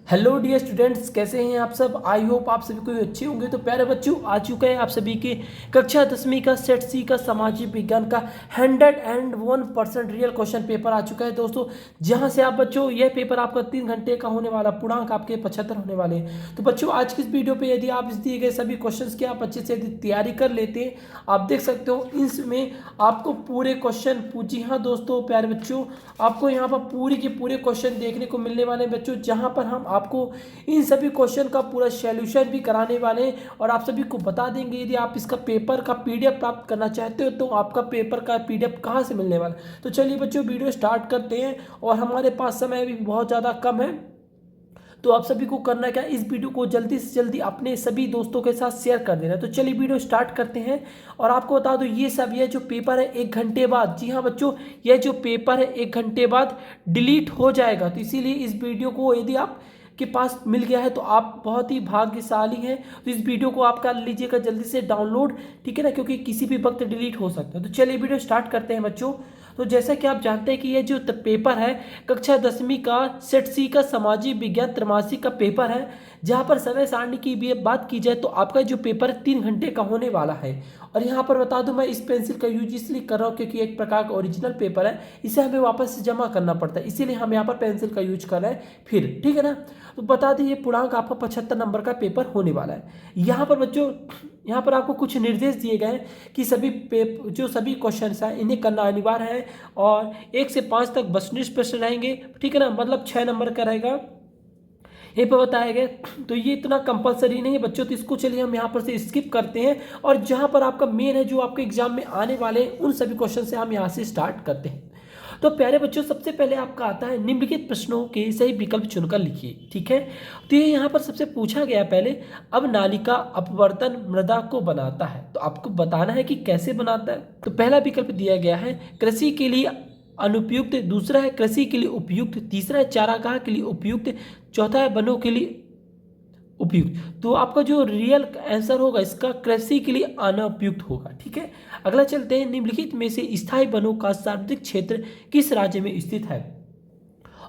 Hello dear students, कैसे हैं आप सब। आई होप आप सभी कोई अच्छे होंगे। तो प्यारे बच्चों, आ चुका है आप सभी के कक्षा 10वीं का सेट सी का सामाजिक विज्ञान का 101% रियल क्वेश्चन पेपर आ चुका है दोस्तों। जहां से आप बच्चों, यह पेपर आपका 3 घंटे का होने वाला, पूर्णांक आपके 75 होने वाले हैं। तो बच्चों, आज की इस वीडियो पे यदि आप इस दिए गए सभी क्वेश्चन की आप अच्छे से यदि तैयारी कर लेते हैं, आप देख सकते हो इसमें आपको पूरे क्वेश्चन जी हाँ दोस्तों, प्यारे बच्चों, आपको यहाँ पर पूरी के पूरे क्वेश्चन देखने को मिलने वाले हैं बच्चों, जहाँ पर हम आपको इन सभी क्वेश्चन का पूरा सॉल्यूशन भी कराने वाले हैं और आप सभी को बता देंगे यदि आप इसका पेपर का पीडीएफ प्राप्त करना चाहते हो तो आपका पेपर का पीडीएफ कहाँ से मिलने वाला है। तो चलिए बच्चों, वीडियो स्टार्ट करते हैं और हमारे पास समय भी बहुत ज़्यादा कम है। तो आप सभी को करना क्या, इस वीडियो को जल्दी से जल्दी अपने सभी दोस्तों के साथ शेयर कर देना। तो चलिए वीडियो स्टार्ट करते हैं। और आपको बता दो, ये जो पेपर है 1 घंटे बाद, जी हाँ बच्चों, यह जो पेपर है 1 घंटे बाद डिलीट हो जाएगा। तो इसीलिए इस वीडियो को यदि आप के पास मिल गया है तो आप बहुत ही भाग्यशाली हैं। तो इस वीडियो को आप कर लीजिएगा जल्दी से डाउनलोड, ठीक है ना, क्योंकि किसी भी वक्त डिलीट हो सकता है। तो चलिए वीडियो स्टार्ट करते हैं बच्चों। तो जैसा कि आप जानते हैं कि ये जो पेपर है कक्षा 10वीं का सेट सी का सामाजिक विज्ञान त्रैमासिक का पेपर है, जहाँ पर समय सारणी की भी बात की जाए तो आपका जो पेपर 3 घंटे का होने वाला है। और यहाँ पर बता दूं, मैं इस पेंसिल का यूज इसलिए कर रहा हूँ क्योंकि एक प्रकार का ओरिजिनल पेपर है, इसे हमें वापस से जमा करना पड़ता है, इसीलिए हम यहाँ पर पेंसिल का यूज कर रहे हैं फिर, ठीक है ना। तो बता दें, ये पूर्णांक आपका 75 नंबर का पेपर होने वाला है। यहाँ पर बच्चों, यहाँ पर आपको कुछ निर्देश दिए गए हैं कि जो सभी क्वेश्चन हैं इन्हें करना अनिवार्य है और 1 से 5 तक वस्तुनिष्ठ प्रश्न रहेंगे, ठीक है ना, मतलब 6 नंबर का रहेगा, ये पे बताया गया। तो ये इतना कंपलसरी नहीं है बच्चों, तो इसको चलिए हम यहाँ पर से स्किप करते हैं और जहाँ पर आपका मेन है, जो आपके एग्जाम में आने वाले हैं, उन सभी क्वेश्चन से हम यहाँ से स्टार्ट करते हैं। तो प्यारे बच्चों, सबसे पहले आपका आता है निम्नलिखित प्रश्नों के सही विकल्प चुनकर लिखिए, ठीक है। तो ये यहाँ पर सबसे पूछा गया पहले, अब नालिका अपवर्तन मृदा को बनाता है, तो आपको बताना है कि कैसे बनाता है। तो पहला विकल्प दिया गया है कृषि के लिए अनुपयुक्त, दूसरा है कृषि के लिए उपयुक्त, तीसरा है चारागाह के लिए उपयुक्त, चौथा है वनों के लिए उपयुक्त। तो आपका जो रियल आंसर होगा इसका कृषि के लिए अनुपयुक्त होगा, ठीक है। अगला चलते हैं, निम्नलिखित में से स्थायी वनों का सर्वाधिक क्षेत्र किस राज्य में स्थित है।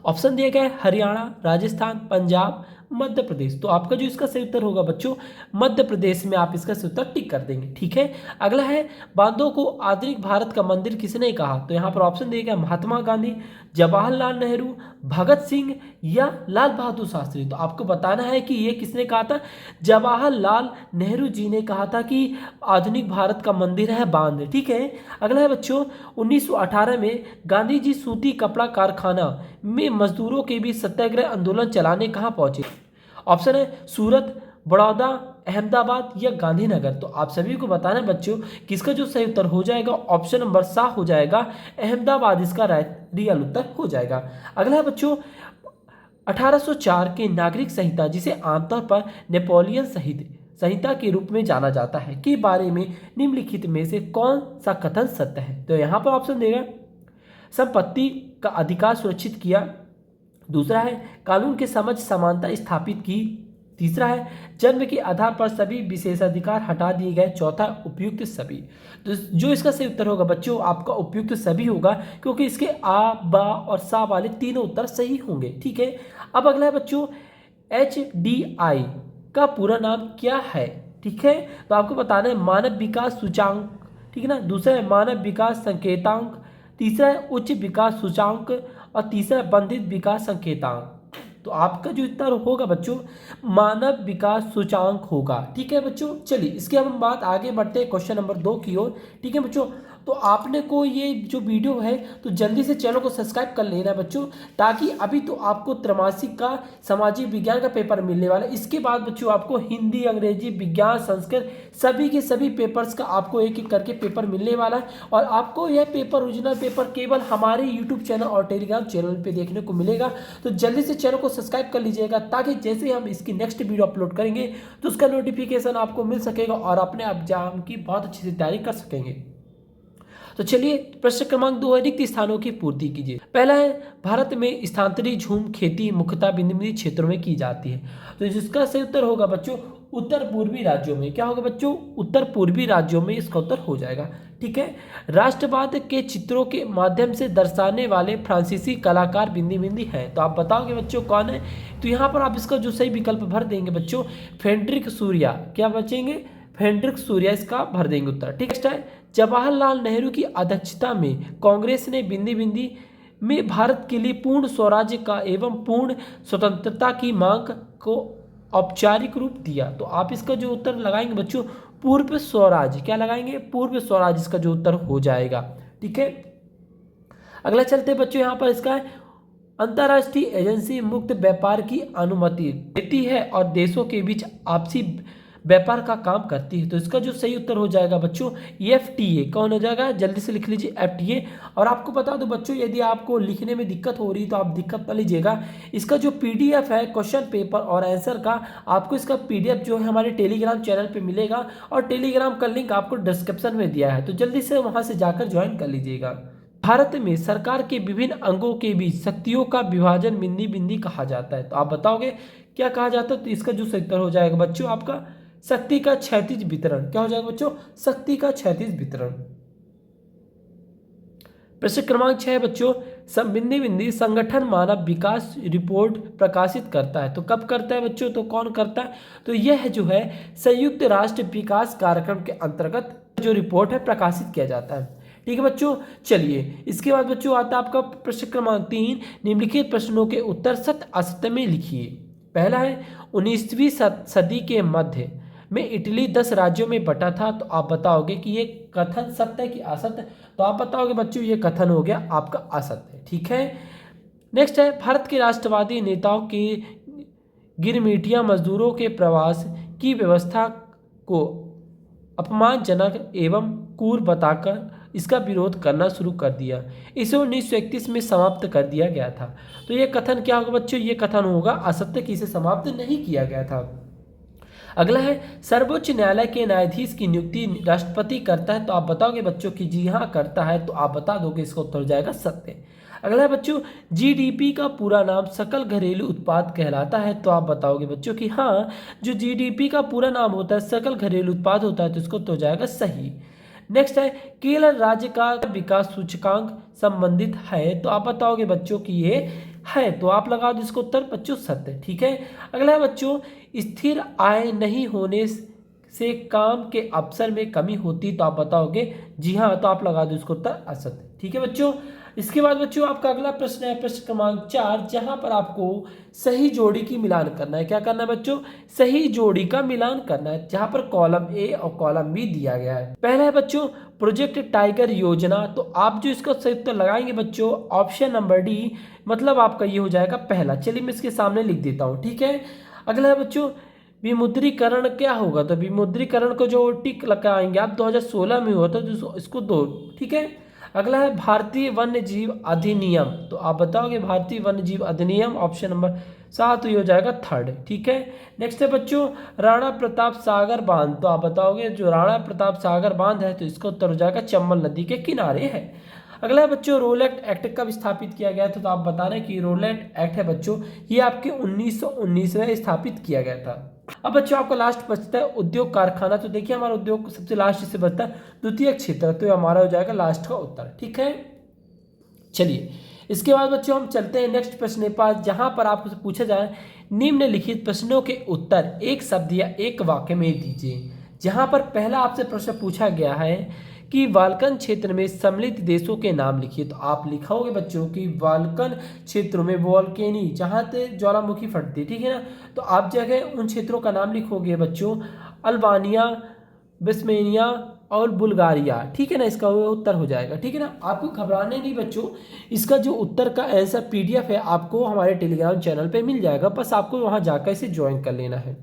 ऑप्शन दिया गया है हरियाणा, राजस्थान, पंजाब, मध्य प्रदेश। तो आपका जो इसका सही उत्तर होगा बच्चों, मध्य प्रदेश में आप इसका सही उत्तर टिक कर देंगे, ठीक है। अगला है, बांधों को आधुनिक भारत का मंदिर किसने कहा। तो यहाँ पर ऑप्शन दिया गया महात्मा गांधी, जवाहरलाल नेहरू, भगत सिंह या लाल बहादुर शास्त्री। तो आपको बताना है कि ये किसने कहा था। जवाहरलाल नेहरू जी ने कहा था कि आधुनिक भारत का मंदिर है बांध, ठीक है। अगला है बच्चों, 1918 में गांधी जी सूती कपड़ा कारखाना में मजदूरों के बीच सत्याग्रह आंदोलन चलाने कहाँ पहुंचे। ऑप्शन है सूरत, बड़ौदा, अहमदाबाद या गांधीनगर। तो आप सभी को बताना है बच्चों किसका जो सही उत्तर हो जाएगा, ऑप्शन नंबर सा हो जाएगा, अहमदाबाद इसका रियल उत्तर हो जाएगा। अगला है बच्चों, 1804 के नागरिक संहिता, जिसे आमतौर पर नेपोलियन संहिता के रूप में जाना जाता है, के बारे में निम्नलिखित में से कौन सा कथन सत्य है। तो यहाँ पर ऑप्शन देगा संपत्ति का अधिकार सुरक्षित किया, दूसरा है कानून के समझ समानता स्थापित की, तीसरा है जन्म के आधार पर सभी विशेषाधिकार हटा दिए गए, चौथा उपयुक्त सभी। तो जो इसका सही उत्तर होगा बच्चों, आपका उपयुक्त सभी होगा, क्योंकि इसके आ, बा और सा वाले तीनों उत्तर सही होंगे, ठीक है। अब अगला है बच्चों, HDI का पूरा नाम क्या है, ठीक है। तो आपको बताना है मानव विकास सूचांक, ठीक है ना, दूसरा है मानव विकास संकेतांक, तीसरा है उच्च विकास सूचांक और तीसरा है बंधित विकास संकेतांक। तो आपका जो उत्तर होगा बच्चों, मानव विकास सूचांक होगा, ठीक है बच्चों। चलिए इसके अब हम बात आगे बढ़ते हैं क्वेश्चन नंबर 2 की ओर, ठीक है बच्चों। तो आपने को ये जो वीडियो है तो जल्दी से चैनल को सब्सक्राइब कर लेना है बच्चों, ताकि अभी तो आपको त्रैमासिक का सामाजिक विज्ञान का पेपर मिलने वाला है, इसके बाद बच्चों आपको हिंदी, अंग्रेजी, विज्ञान, संस्कृत सभी के सभी पेपर्स का आपको एक एक करके पेपर मिलने वाला है। और आपको यह पेपर, ओरिजिनल पेपर, केवल हमारे यूट्यूब चैनल और टेलीग्राम चैनल पर देखने को मिलेगा। तो जल्दी से चैनल को सब्सक्राइब कर लीजिएगा, ताकि जैसे हम इसकी नेक्स्ट वीडियो अपलोड करेंगे तो उसका नोटिफिकेशन आपको मिल सकेगा और अपने एग्जाम की बहुत अच्छी से तैयारी कर सकेंगे। तो चलिए प्रश्न क्रमांक 2 है, रिक्त स्थानों की पूर्ति कीजिए। पहला है, भारत में स्थानांतरित झूम खेती मुख्यतः विनिर्मित क्षेत्रों में की जाती है। तो जिसका सही उत्तर होगा बच्चों, उत्तर पूर्वी राज्यों में। क्या होगा बच्चों, उत्तर पूर्वी राज्यों में इसका उत्तर हो जाएगा, ठीक है। राष्ट्रवाद के चित्रों के माध्यम से दर्शाने वाले फ्रांसीसी कलाकार बिंदी बिंदी हैं, तो आप बताओगे बच्चों कौन है। तो यहाँ पर आप इसका जो सही विकल्प भर देंगे बच्चों फ्रेडरिक सूर्या, क्या बचेंगे, फ्रेडरिक सूर्या इसका भर देंगे उत्तर। ठीक है। जवाहरलाल नेहरू की अध्यक्षता में कांग्रेस ने बिंदी बिंदी में भारत के लिए पूर्ण स्वराज्य का एवं पूर्ण स्वतंत्रता की मांग को औपचारिक रूप दिया। तो आप इसका जो उत्तर लगाएंगे बच्चों पूर्व स्वराज, क्या लगाएंगे, पूर्व स्वराज इसका जो उत्तर हो जाएगा। ठीक है। अगला चलते हैं बच्चों, यहाँ पर इसका है अंतर्राष्ट्रीय एजेंसी मुक्त व्यापार की अनुमति देती है और देशों के बीच आपसी व्यापार का काम करती है। तो इसका जो सही उत्तर हो जाएगा बच्चों FTA, कौन हो जाएगा, जल्दी से लिख लीजिए FTA। और आपको बता दो बच्चों यदि आपको लिखने में दिक्कत हो रही तो आप दिक्कत न लीजिएगा, इसका जो PDF है क्वेश्चन पेपर और आंसर का, आपको इसका PDF जो है हमारे टेलीग्राम चैनल पर मिलेगा और टेलीग्राम का लिंक आपको डिस्क्रिप्शन में दिया है, तो जल्दी से वहाँ से जाकर ज्वाइन कर लीजिएगा। भारत में सरकार के विभिन्न अंगों के बीच शक्तियों का विभाजन बिंदी बिंदी कहा जाता है। तो आप बताओगे क्या कहा जाता है, तो इसका जो सही उत्तर हो जाएगा बच्चों आपका शक्ति का क्षैतिज वितरण, क्या हो जाएगा बच्चों, शक्ति का क्षैतिज वितरण। प्रश्न क्रमांक 6 बच्चों, बिंदी बिंदी संगठन मानव विकास रिपोर्ट प्रकाशित करता है। तो कब करता है बच्चों, तो कौन करता है, तो यह जो है संयुक्त राष्ट्र विकास कार्यक्रम के अंतर्गत जो रिपोर्ट है प्रकाशित किया जाता है। ठीक है बच्चों। चलिए इसके बाद बच्चों आता है आपका प्रश्न क्रमांक 3, निम्नलिखित प्रश्नों के उत्तर सत्य असत्य में लिखिए। पहला है 19वीं सदी के मध्य में इटली 10 राज्यों में बटा था। तो आप बताओगे कि ये कथन सत्य है कि असत्य, तो आप बताओगे बच्चों ये कथन हो गया आपका असत्य। ठीक है। नेक्स्ट है भारत के राष्ट्रवादी नेताओं की गिरमिटिया मजदूरों के प्रवास की व्यवस्था को अपमानजनक एवं क्रूर बताकर इसका विरोध करना शुरू कर दिया। इसे 1931 में समाप्त कर दिया गया था। तो ये कथन क्या होगा बच्चों, ये कथन होगा असत्य कि इसे समाप्त नहीं किया गया था। अगला है सर्वोच्च न्यायालय के न्यायाधीश की नियुक्ति राष्ट्रपति करता है। तो आप बताओगे बच्चों कि जी हाँ करता है, तो आप बता दोगे इसका उत्तर हो जाएगा सत्य। अगला है बच्चों GDP का पूरा नाम सकल घरेलू उत्पाद कहलाता है। तो आप बताओगे बच्चों कि हाँ जो GDP का पूरा नाम होता है सकल घरेलू उत्पाद होता है, तो इसको तो जाएगा सही। नेक्स्ट है केरल राज्य का विकास सूचकांक संबंधित है। तो आप बताओगे बच्चों कि ये है, तो आप लगा दो इसको उत्तर बच्चों सत्य। ठीक है। अगला है बच्चों स्थिर आय नहीं होने से काम के अवसर में कमी होती। तो आप बताओगे जी हाँ, तो आप लगा दो इसको उत्तर असत्य। ठीक है बच्चों। इसके बाद बच्चों आपका अगला प्रश्न है प्रश्न क्रमांक 4, जहां पर आपको सही जोड़ी की मिलान करना है। क्या करना है बच्चों, सही जोड़ी का मिलान करना है, जहां पर कॉलम A और कॉलम B दिया गया है। पहला है बच्चों प्रोजेक्ट टाइगर योजना। तो आप जो इसका सही उत्तर लगाएंगे बच्चों ऑप्शन नंबर D, मतलब आपका ये हो जाएगा पहला। चलिए मैं इसके सामने लिख देता हूँ। ठीक है। अगला है बच्चों विमुद्रीकरण क्या होगा, तो विमुद्रीकरण को जो टिक लगाएंगे आप 2016 में हुआ था, तो इसको 2। ठीक है। अगला है भारतीय वन्य जीव अधिनियम। तो आप बताओगे भारतीय वन्य जीव अधिनियम ऑप्शन नंबर 7 हो जाएगा 3rd। ठीक है। नेक्स्ट है बच्चों राणा प्रताप सागर बांध। तो आप बताओगे जो राणा प्रताप सागर बांध है, तो इसका उत्तर हो जाएगा चंबल नदी के किनारे है। अगला है बच्चों रोलेट एक्ट कब स्थापित किया गया था। तो आप बता रहे हैं कि रोलेट एक्ट है बच्चों ये आपके 1919 में स्थापित किया गया था। अब बच्चों आपका लास्ट बचता है उद्योग कारखाना। तो देखिए हमारा उद्योग सबसे लास्ट से बचता है द्वितीय क्षेत्र, तो हमारा हो जाएगा लास्ट का उत्तर। ठीक है। चलिए इसके बाद बच्चों हम चलते हैं नेक्स्ट प्रश्न के पास, जहां पर आपसे पूछा जाए निम्नलिखित प्रश्नों के उत्तर एक शब्द या एक वाक्य में दीजिए। जहां पर पहला आपसे प्रश्न पूछा गया है कि बाल्कन क्षेत्र में सम्मिलित देशों के नाम लिखिए। तो आप लिखोगे बच्चों कि बाल्कन क्षेत्रों में वोल्केनी जहाँ से ज्वालामुखी फटती है, ठीक है ना, तो आप जगह उन क्षेत्रों का नाम लिखोगे बच्चों अल्बानिया, बेस्मेनिया और बुल्गारिया। ठीक है ना, इसका उत्तर हो जाएगा। ठीक है ना, आपको घबराने नहीं बच्चों, इसका जो उत्तर का आंसर PDF है आपको हमारे टेलीग्राम चैनल पे मिल जाएगा, बस आपको वहाँ जाकर इसे ज्वाइन कर लेना है।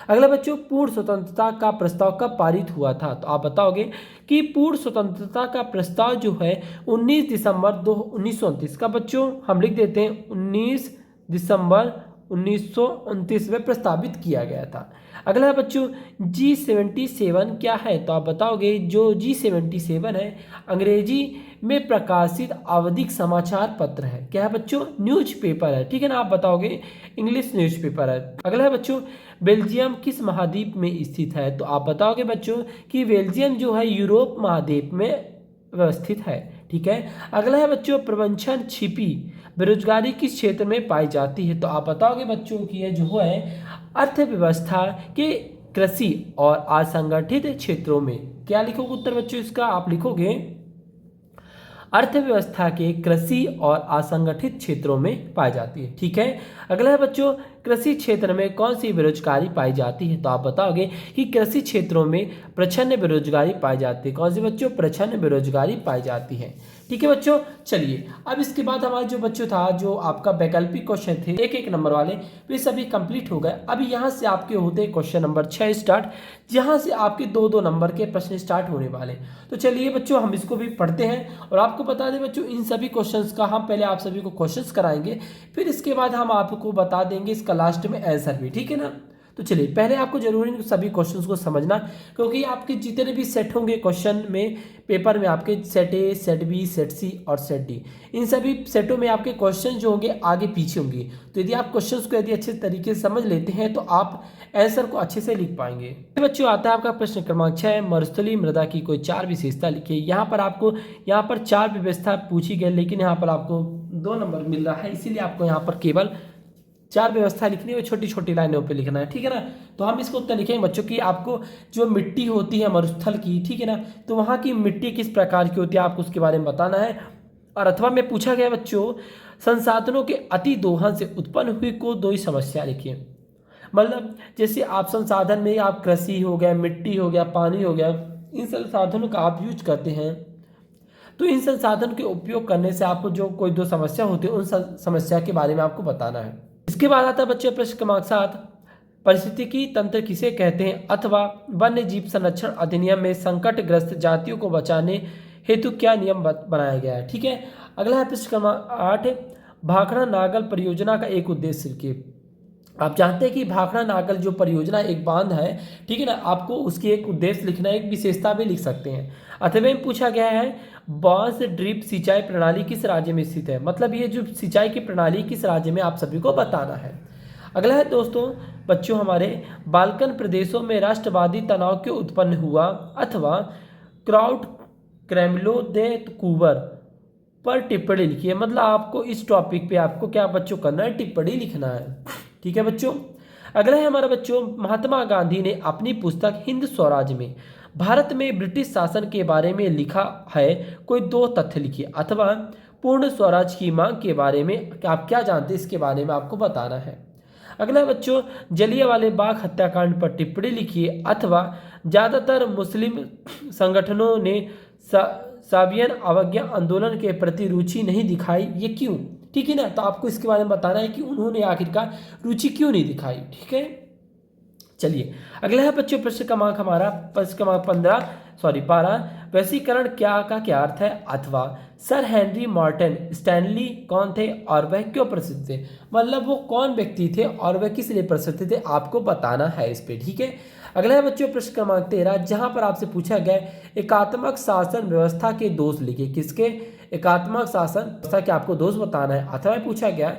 अगला बच्चों पूर्ण स्वतंत्रता का प्रस्ताव कब पारित हुआ था। तो आप बताओगे कि पूर्ण स्वतंत्रता का प्रस्ताव जो है 19 दिसंबर 1929 का बच्चों हम लिख देते हैं 19 दिसंबर 1929 में प्रस्तावित किया गया था। अगला है बच्चों G77 क्या है, तो आप बताओगे जो G77 है अंग्रेजी में प्रकाशित आवधिक समाचार पत्र है। क्या है बच्चों, न्यूज़पेपर है, ठीक है ना, आप बताओगे इंग्लिश न्यूज़पेपर है। अगला है बच्चों बेल्जियम किस महाद्वीप में स्थित है, तो आप बताओगे बच्चों कि बेल्जियम जो है यूरोप महाद्वीप में व्यवस्थित है, ठीक है। अगला है बच्चों प्रवंचन छिपी बेरोजगारी किस क्षेत्र में पाई जाती है, तो आप बताओगे बच्चों कि ये जो है अर्थव्यवस्था के कृषि और असंगठित क्षेत्रों में। क्या लिखोगे उत्तर बच्चों इसका, आप लिखोगे अर्थव्यवस्था के कृषि और असंगठित क्षेत्रों में पाई जाती है, ठीक है। अगला है बच्चों कृषि क्षेत्र में कौन सी बेरोजगारी पाई जाती है, तो आप बताओगे कि कृषि क्षेत्रों में प्रच्छन्न बेरोजगारी पाई जाती है। कौन सी बच्चों, प्रच्छन्न बेरोजगारी पाई जाती है, ठीक है बच्चों। चलिए अब इसके बाद हमारा जो बच्चों था जो आपका वैकल्पिक क्वेश्चन थे एक एक नंबर वाले वे सभी कंप्लीट हो गए। अभी यहाँ से आपके होते क्वेश्चन नंबर 6 स्टार्ट, जहाँ से आपके 2-2 नंबर के प्रश्न स्टार्ट होने वाले। तो चलिए बच्चों हम इसको भी पढ़ते हैं और आपको बता दें बच्चों इन सभी क्वेश्चंस का हम पहले आप सभी को क्वेश्चंस कराएंगे, फिर इसके बाद हम आपको बता देंगे इसका लास्ट में आंसर भी, ठीक है ना। तो चलिए पहले आपको जरूरी सभी क्वेश्चंस को समझना, क्योंकि आपके जितने भी सेट होंगे क्वेश्चन में पेपर में आपके set A, set B, set C और सेट डी, इन सभी सेटों में आपके क्वेश्चन जो होंगे आगे पीछे होंगे। तो यदि आप क्वेश्चंस को यदि अच्छे तरीके से समझ लेते हैं तो आप आंसर को अच्छे से लिख पाएंगे। बच्चों आता है आपका प्रश्न क्रमांक 6, मरुस्थलीय मृदा की कोई 4 विशेषता लिखिए। यहाँ पर आपको 4 व्यवस्था पूछी गई, लेकिन यहाँ पर आपको 2 नंबर मिल रहा है, इसीलिए आपको यहाँ पर केवल 4 व्यवस्था लिखनी है, छोटी छोटी लाइनों पे लिखना है, ठीक है ना। तो हम इसको उत्तर लिखेंगे बच्चों की आपको जो मिट्टी होती है मरुस्थल की, ठीक है ना, तो वहाँ की मिट्टी किस प्रकार की होती है आपको उसके बारे में बताना है। और अथवा में पूछा गया बच्चों संसाधनों के अति दोहन से उत्पन्न हुई को 2 समस्या लिखिए। मतलब जैसे आप संसाधन में आप कृषि हो गया, मिट्टी हो गया, पानी हो गया, इन संसाधनों का आप यूज करते हैं, तो इन संसाधन के उपयोग करने से आपको जो कोई 2 समस्या होती है उन समस्या के बारे में आपको बताना है। इसके बाद आता है बच्चों प्रश्न क्रमांक 7, पारिस्थितिकी तंत्र किसे कहते हैं अथवा वन्य जीव संरक्षण अधिनियम में संकटग्रस्त जातियों को बचाने हेतु क्या नियम बनाया गया है, ठीक है। अगला है प्रश्न क्रमांक 8, भाखड़ा नागल परियोजना का एक उद्देश्य लिखिए। आप जानते हैं कि भाखड़ा नागल जो परियोजना एक बांध है, ठीक है ना, आपको उसकी एक उद्देश्य लिखना है, एक विशेषता भी लिख सकते हैं। अथवा में पूछा गया है बांस ड्रिप सिंचाई प्रणाली किस राज्य में स्थित है, मतलब ये जो सिंचाई की प्रणाली किस राज्य में आप सभी को बताना है। अगला है दोस्तों बच्चों हमारे बाल्कन प्रदेशों में राष्ट्रवादी तनाव क्यों उत्पन्न हुआ अथवा क्राउड क्रैमलो दे कूवर पर टिप्पणी लिखिए। मतलब आपको इस टॉपिक पे आपको क्या बच्चों करना है, टिप्पणी लिखना है, ठीक है बच्चों। अगला है हमारा बच्चों महात्मा गांधी ने अपनी पुस्तक हिंद स्वराज में भारत में ब्रिटिश शासन के बारे में लिखा है कोई 2 तथ्य लिखिए अथवा पूर्ण स्वराज की मांग के बारे में आप क्या जानते हैं इसके बारे में आपको बताना है। अगला बच्चों जलियांवाला बाग हत्याकांड पर टिप्पणी लिखिए अथवा ज़्यादातर मुस्लिम संगठनों ने साबियन अवज्ञा आंदोलन के प्रति रुचि नहीं दिखाई, ये क्यों, ठीक है ना। तो आपको इसके बारे में बताना है कि उन्होंने आखिरकार रुचि क्यों नहीं दिखाई, ठीक है। चलिए अगला है बच्चों प्रश्न क्रमांक हमारा प्रश्न क्रमांक 12 वैश्वीकरण क्या का क्या अर्थ है अथवा सर हेनरी मॉर्टन स्टैनली कौन थे और वह क्यों प्रसिद्ध थे, मतलब वो कौन व्यक्ति थे और वह किस लिए प्रसिद्ध थे, आपको बताना है इस पे, ठीक है। अगला है बच्चों प्रश्न क्रमांक 13 जहां पर आपसे पूछा गया एकात्मक शासन व्यवस्था के दोष लिखिए। किसके, एकात्मक शासन व्यवस्था के आपको दोष बताना है। अथवा पूछा गया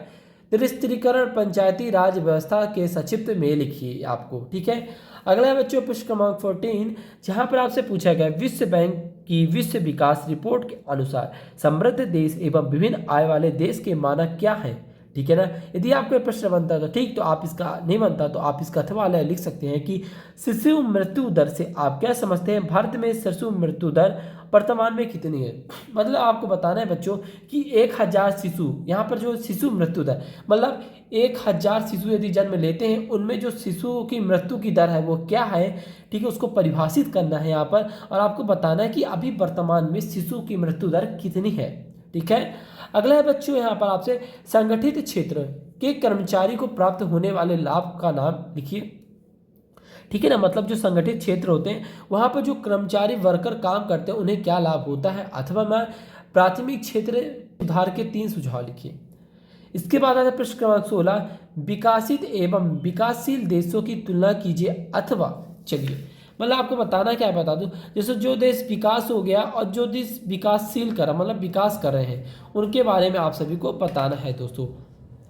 त्रिस्तरीकरण पंचायती राज व्यवस्था के संक्षिप्त में लिखिए आपको, ठीक है। अगला है बच्चों प्रश्न क्रमांक 14 जहां पर आपसे पूछा गया विश्व बैंक की विश्व विकास रिपोर्ट के अनुसार समृद्ध देश एवं विभिन्न आय वाले देश के मानक क्या हैं, ठीक है ना। यदि आपको प्रश्न बनता है तो ठीक, तो आप इसका नहीं बनता तो आप इसका अथवा लिख सकते हैं कि शिशु मृत्यु दर से आप क्या समझते हैं, भारत में शिशु मृत्यु दर वर्तमान में कितनी है। मतलब आपको बताना है बच्चों कि 1000 शिशु, यहाँ पर जो शिशु मृत्यु दर मतलब 1000 शिशु यदि जन्म लेते हैं उनमें जो शिशु की मृत्यु की दर है वो क्या है, ठीक है, उसको परिभाषित करना है यहाँ पर और आपको बताना है कि अभी वर्तमान में शिशु की मृत्यु दर कितनी है, ठीक है। अगला है बच्चों यहाँ पर आपसे संगठित क्षेत्र के कर्मचारी को प्राप्त होने वाले लाभ का नाम लिखिए, ठीक है ना। मतलब जो संगठित क्षेत्र होते हैं वहाँ पर जो कर्मचारी वर्कर काम करते हैं उन्हें क्या लाभ होता है। अथवा मैं प्राथमिक क्षेत्र सुधार के 3 सुझाव लिखिए। इसके बाद आता है प्रश्न क्रमांक 16, विकासित एवं विकासशील देशों की तुलना कीजिए अथवा, चलिए मतलब आपको बताना क्या है बता दूं, जैसे जो देश विकास हो गया और जो देश विकासशील कर मतलब विकास कर रहे हैं उनके बारे में आप सभी को बताना है दोस्तों।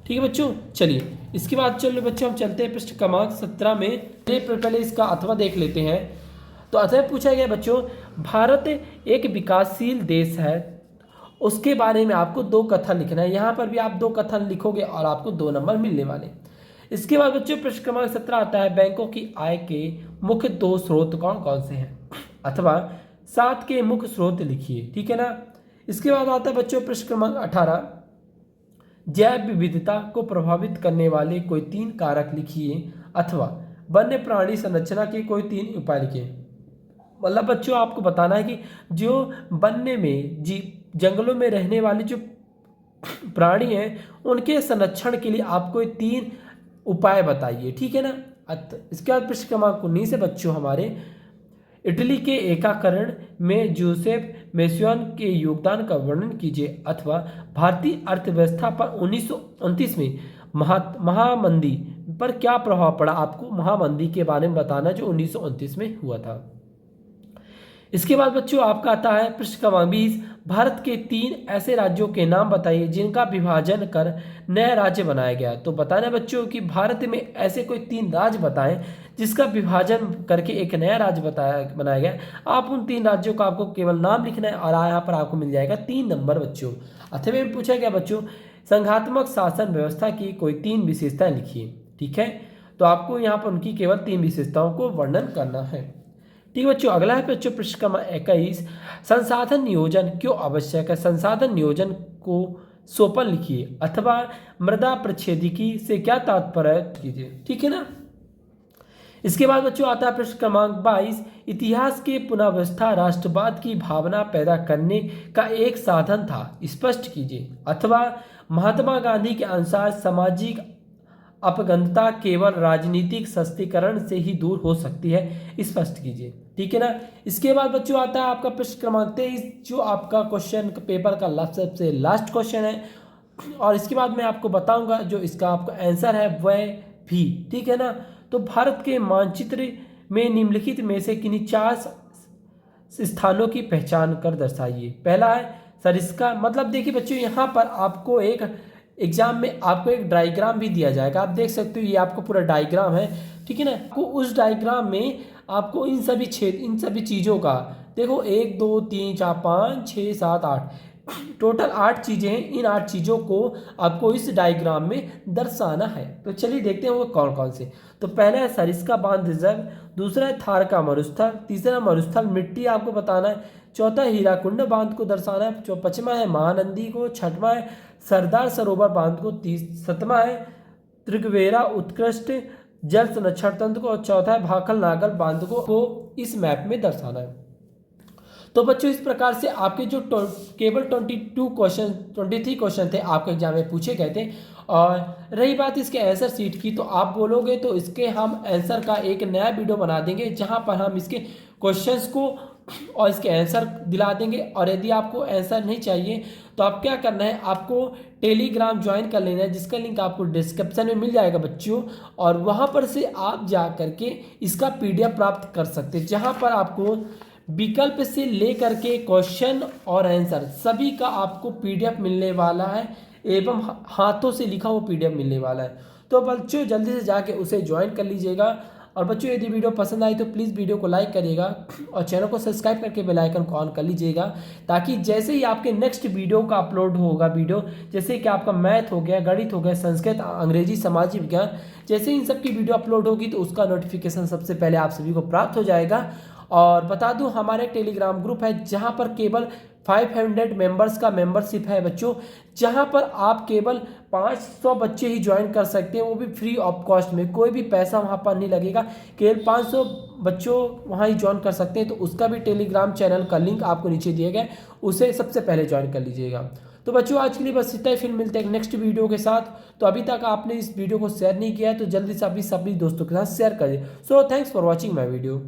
ठीक है बच्चों, चलिए इसके बाद चलो बच्चों हम चलते हैं प्रश्न क्रमांक 17 में। पहले इसका अथवा देख लेते हैं। तो अथवा पूछा गया बच्चों, भारत एक विकासशील देश है, उसके बारे में आपको 2 कथन लिखना है। यहाँ पर भी आप 2 कथन लिखोगे और आपको 2 नंबर मिलने वाले। इसके बाद बच्चों प्रश्न क्रमांक 17 आता है, बैंकों की आय के मुख्य 2 स्रोत कौन कौन से हैं, अथवा 7 के मुख्य स्रोत लिखिए। ठीक है ना। इसके बाद आता है बच्चों प्रश्न क्रमांक 18, जैव विविधता को प्रभावित करने वाले कोई 3 कारक लिखिए अथवा वन्य प्राणी संरचना के कोई 3 उपाय लिखिए। मतलब बच्चों आपको बताना है कि जो वन्य में जंगलों में रहने वाले जो प्राणी हैं उनके संरक्षण के लिए आप कोई 3 उपाय बताइए। ठीक है ना। इसके बाद प्रश्न क्रमांक 19 है बच्चों हमारे, इटली के एकीकरण में जोसेफ मेसियन के योगदान का वर्णन कीजिए अथवा भारतीय अर्थव्यवस्था पर 1929 में महामंदी पर क्या प्रभाव पड़ा। आपको महामंदी के बारे में बताना जो 1929 में हुआ था। इसके बाद बच्चों आपका आता है प्रश्न क्रमांक 20, भारत के 3 ऐसे राज्यों के नाम बताइए जिनका विभाजन कर नया राज्य बनाया गया। तो बताना बच्चों कि भारत में ऐसे कोई 3 राज्य बताएं जिसका विभाजन करके एक नया राज्य बनाया गया। आप उन 3 राज्यों का आपको केवल नाम लिखना है और यहाँ पर आपको मिल जाएगा 3 नंबर बच्चों। अथवा में पूछा गया बच्चों, संघात्मक शासन व्यवस्था की कोई 3 विशेषताएं लिखिए। ठीक है, तो आपको यहाँ पर उनकी केवल 3 विशेषताओं को वर्णन करना है। ठीक है बच्चों, अगला है बच्चों प्रश्न क्रमांक 21, संसाधन नियोजन क्यों आवश्यक है। संसाधन नियोजन को सोपन लिखिए अथवा मृदा प्रच्छेदिकी से क्या तात्पर्य कीजिए। ठीक है ना। इसके बाद बच्चों आता है प्रश्न क्रमांक 22, इतिहास के पुनर्व्यवस्था राष्ट्रवाद की भावना पैदा करने का एक साधन था, स्पष्ट कीजिए अथवा महात्मा गांधी के अनुसार सामाजिक अपगंधता केवल राजनीतिक सस्तीकरण से ही दूर हो सकती है, स्पष्ट कीजिए। ठीक है ना। इसके बाद बच्चों आता है आपका प्रश्न क्रमांक 23, जो आपका क्वेश्चन पेपर का सबसे लास्ट क्वेश्चन है और इसके बाद मैं आपको बताऊंगा जो इसका आपका आंसर है वह भी। ठीक है ना। तो भारत के मानचित्र में निम्नलिखित में से किन्हीं 4 स्थानों की पहचान कर दर्शाइए। पहला है सरिस्का, मतलब देखिए बच्चों यहाँ पर आपको एक एग्जाम में आपको एक डायग्राम भी दिया जाएगा। आप देख सकते हो ये आपको पूरा डायग्राम है। ठीक है ना। आपको उस डायग्राम में आपको इन सभी चीज़ों का देखो 1 2 3 4 5 6 7 8 टोटल 8 चीज़ें हैं। इन 8 चीज़ों को आपको इस डायग्राम में दर्शाना है। तो चलिए देखते हैं वो कौन कौन से। तो पहला है सरिस्का बांध रिजर्व, दूसरा है थार का मरुस्थल, तीसरा मरुस्थल मिट्टी आपको बताना है, चौथा हीराकुंड बांध को दर्शाना है, 5वां है महानंदी को, 6वां है सरदार सरोवर बांध को, 7वां है त्रिगवेरा उत्कृष्ट जल संरक्षण तंत्र को और चौथा है भाखल नागर बांध को इस मैप में दर्शाना है। तो बच्चों इस प्रकार से आपके जो केवल 23 क्वेश्चन थे आपके एग्जाम में पूछे गए थे। और रही बात इसके आंसर सीट की, तो आप बोलोगे तो इसके हम आंसर का एक नया वीडियो बना देंगे जहां पर हम इसके क्वेश्चंस को और इसके आंसर दिला देंगे। और यदि आपको आंसर नहीं चाहिए तो आप क्या करना है, आपको टेलीग्राम ज्वाइन कर लेना है जिसका लिंक आपको डिस्क्रिप्शन में मिल जाएगा बच्चों। और वहां पर से आप जा करके इसका PDF प्राप्त कर सकते हैं, जहां पर आपको विकल्प से लेकर के क्वेश्चन और आंसर सभी का आपको PDF मिलने वाला है एवं हाथों से लिखा हुआ PDF मिलने वाला है। तो बच्चों जल्दी से जाके उसे ज्वाइन कर लीजिएगा। और बच्चों यदि वीडियो पसंद आई तो प्लीज़ वीडियो को लाइक करिएगा और चैनल को सब्सक्राइब करके बेल आइकन को ऑन कर लीजिएगा, ताकि जैसे ही आपके नेक्स्ट वीडियो का अपलोड होगा वीडियो, जैसे कि आपका मैथ हो गया, गणित हो गया, संस्कृत, अंग्रेजी, सामाजिक विज्ञान, जैसे इन सब की वीडियो अपलोड होगी तो उसका नोटिफिकेशन सबसे पहले आप सभी को प्राप्त हो जाएगा। और बता दूं हमारे टेलीग्राम ग्रुप है जहां पर केवल 500 मेंबर्स का मेंबरशिप है बच्चों, जहां पर आप केवल 500 बच्चे ही ज्वाइन कर सकते हैं, वो भी फ्री ऑफ कॉस्ट में, कोई भी पैसा वहां पर नहीं लगेगा, केवल 500 बच्चों वहां ही ज्वाइन कर सकते हैं। तो उसका भी टेलीग्राम चैनल का लिंक आपको नीचे दिया गया है, उसे सबसे पहले ज्वाइन कर लीजिएगा। तो बच्चों आज के लिए बस इतना ही, फिर मिलते हैं नेक्स्ट वीडियो के साथ। तो अभी तक आपने इस वीडियो को शेयर नहीं किया है तो जल्दी से अभी सभी दोस्तों के साथ शेयर करिए। So thanks for watching my video.